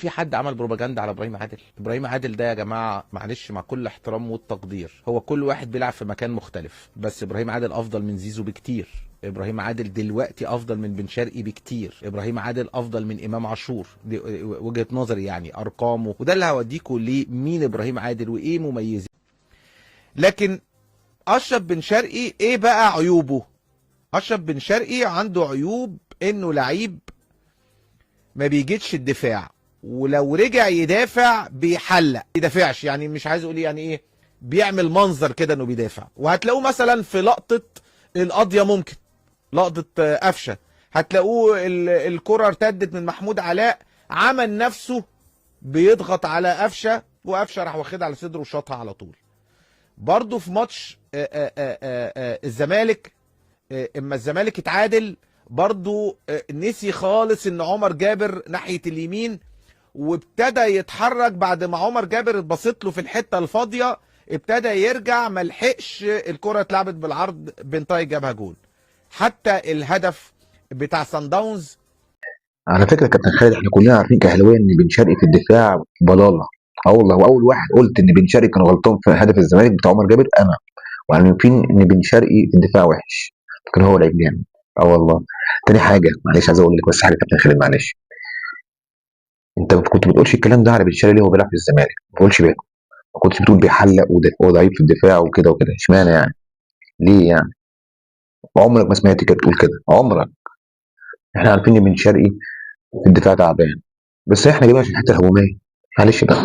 في حد عمل بروباجندا على ابراهيم عادل؟ ابراهيم عادل ده يا جماعه معلش مع كل احترام والتقدير، هو كل واحد بيلعب في مكان مختلف، بس ابراهيم عادل افضل من زيزو بكتير. ابراهيم عادل دلوقتي افضل من بن شرقي بكتير. ابراهيم عادل افضل من امام عاشور، دي وجهه نظري يعني، ارقامه، وده اللي هوديكوا لمين ابراهيم عادل وايه مميزاته. لكن اشرف بن شرقي ايه بقى عيوبه؟ اشرف بن شرقي عنده عيوب انه لعيب ما بيجيتش الدفاع، ولو رجع يدافع بيحلق، يدافعش يعني، مش عايز اقول يعني ايه، بيعمل منظر كده انه بيدافع. وهتلاقوه مثلا في لقطة القضية، ممكن لقطة قفشة، هتلاقوه الكرة ارتدت من محمود علاء، عمل نفسه بيضغط على قفشة، وقفشة راح واخدها على صدره وشاطها على طول. برضه في ماتش الزمالك، اما الزمالك اتعادل، برضو نسي خالص ان عمر جابر ناحية اليمين، وابتدى يتحرك بعد ما عمر جابر اتبسط له في الحتة الفاضية، ابتدى يرجع، ملحقش الكرة اتلعبت بالعرض، بن طايق جابها جول. حتى الهدف بتاع سان داونز. على فكره كابتن خالد، احنا كلنا عارفين كاهلاويه ان بن شرقي في الدفاع ضلاله. اه والله، واول واحد قلت ان بن شرقي كان غلطان في هدف الزمالك بتاع عمر جابر انا، وعارفين ان بن شرقي في الدفاع وحش، لكن هو لعيب جامد. اه والله. تاني حاجه، معلش عايز اقول لك بس حاجه كابتن خالد، معلش. انت كنت ما بتقولش الكلام ده على بن شرقي ليه؟ هو بيلعب في الزمالك ما بتقولش بيه، ما كنتش بتقول بيحلق وضعيف في الدفاع وكده وكده، اشمعنى يعني؟ ليه يعني؟ عمرك ما سمعت كده تقول كده، عمرك. احنا عارفين ان بن شرقي في الدفاع تعبان، بس احنا جايبين عشان الحته الهجوميه. معلش بقى.